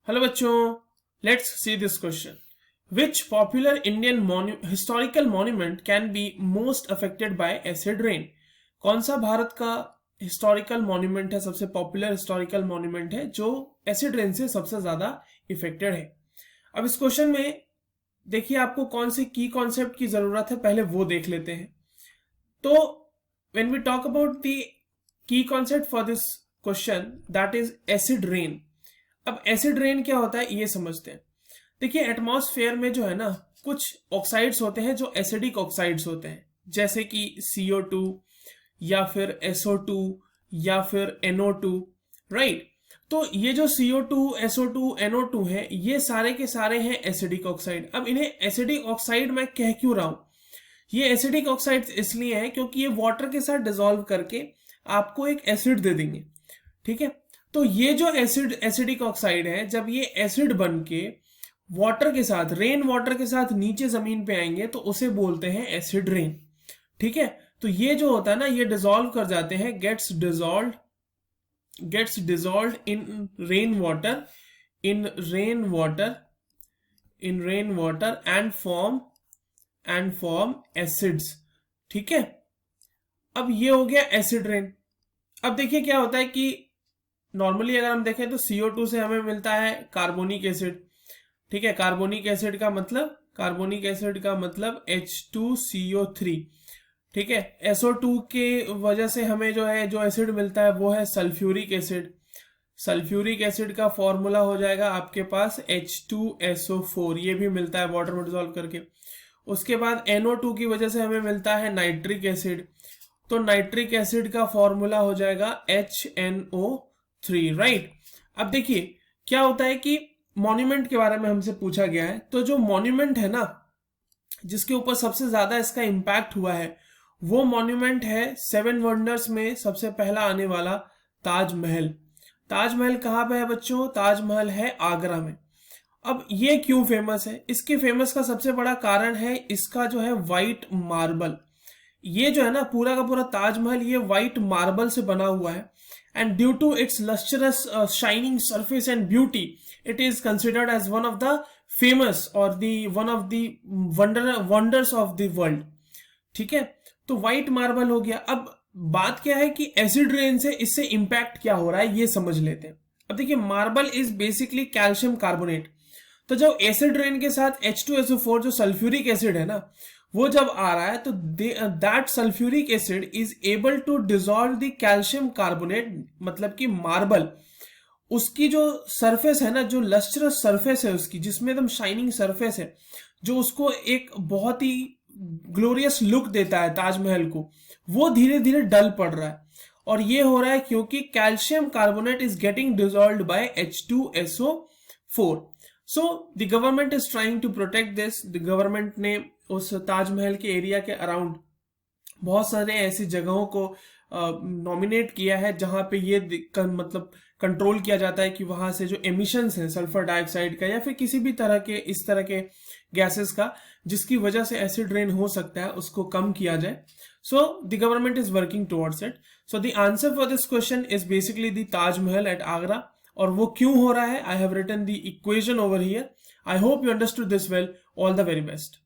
Hello बच्चों, let's see this question. Which popular Indian historical monument can be most affected by acid rain? कौन सा भारत का historical monument है, सबसे popular historical monument है जो एसिड रेन से सबसे ज्यादा इफेक्टेड है? अब इस क्वेश्चन में देखिए आपको कौन से की कॉन्सेप्ट की जरूरत है, पहले वो देख लेते हैं. तो when we talk about the key concept for this question, that is acid rain. अब एसिड रेन क्या होता है ये समझते हैं. देखिए एटमॉस्फेयर में जो है ना, कुछ ऑक्साइड्स होते हैं जो एसिडिक ऑक्साइड्स होते हैं, जैसे कि CO2 या फिर SO2 या फिर NO2, राइट? तो ये जो CO2, SO2, NO2 है, ये सारे के सारे हैं एसिडिक ऑक्साइड. अब इन्हें एसिडिक ऑक्साइड मैं कह क्यों रहा हूं? ये एसिडिक ऑक्साइड्स इसलिए है क्योंकि ये वाटर के साथ डिसॉल्व करके आपको एक एसिड दे देंगे, ठीक है? तो ये जो एसिडिक ऑक्साइड है, जब ये एसिड बन के वाटर के साथ, रेन वाटर के साथ नीचे जमीन पे आएंगे तो उसे बोलते हैं एसिड रेन, ठीक है? तो ये जो होता है ना, ये डिसॉल्व कर जाते हैं, gets dissolved in rain water and form acids, ठीक है? अब ये हो गया एसिड रेन. अब देखिए क्या होता है कि नॉर्मली अगर हम देखें तो CO2 से हमें मिलता है कार्बोनिक एसिड, ठीक है? कार्बोनिक एसिड का मतलब H2CO3, ठीक है? SO2 के वजह से हमें जो एसिड मिलता है वो है सल्फ्यूरिक एसिड. सल्फ्यूरिक एसिड का फॉर्मूला हो जाएगा आपके पास H2SO4, ये भी मिलता है वाटर में डिसॉल्व करके. उसके बाद NO2 की वजह से हमें मिलता है नाइट्रिक एसिड, तो नाइट्रिक एसिड का फॉर्मूला हो जाएगा HNO3, राइट? अब देखिए क्या होता है कि मॉन्यूमेंट के बारे में हमसे पूछा गया है, तो जो मॉन्यूमेंट है ना, जिसके ऊपर सबसे ज्यादा इसका इंपैक्ट हुआ है, वो मॉन्यूमेंट है 7 वंडर्स में सबसे पहला आने वाला ताजमहल. ताजमहल कहाँ पे है बच्चों? ताजमहल है आगरा में. अब ये क्यों फेमस है? इसके फेमस का सबसे बड़ा कारण है इसका जो है व्हाइट मार्बल. ये जो है ना, पूरा का पूरा ताजमहल ये व्हाइट मार्बल से बना हुआ है. And due to its lustrous shining surface and beauty, it is considered as one of the famous or one of the wonders of the world, ठीक है? तो व्हाइट मार्बल हो गया. अब बात क्या है कि एसिड रेन से इससे इंपैक्ट क्या हो रहा है ये समझ लेते हैं. अब देखिए marble is basically calcium carbonate. तो जब एसिड रेन के साथ H2SO4 जो सल्फ्यूरिक एसिड है ना, वो जब आ रहा है तो that sulphuric acid is able to dissolve the calcium carbonate, मतलब कि मार्बल, उसकी जो सरफेस है ना, जो लस्ट्रस सरफेस है उसकी, जिसमें एकदम शाइनिंग सरफेस है, जो उसको एक बहुत ही ग्लोरियस लुक देता है ताजमहल को, वो धीरे धीरे डल पड़ रहा है. और ये हो रहा है क्योंकि calcium carbonate is getting dissolved by H2SO4. So the government is trying to protect this. The government ने उस ताजमहल के एरिया के अराउंड बहुत सारे ऐसी जगहों को नॉमिनेट किया है जहां पे ये मतलब कंट्रोल किया जाता है कि वहां से जो एमिशंस हैं सल्फर डाइऑक्साइड का या फिर किसी भी तरह के इस तरह के गैसेस का, जिसकी वजह से एसिड रेन हो सकता है, उसको कम किया जाए. So the government is working towards it. So the answer for this question is basically the Taj Mahal at Agra. और वो क्यों हो रहा है, I have written the equation over here. I hope you understood this well. All the very best.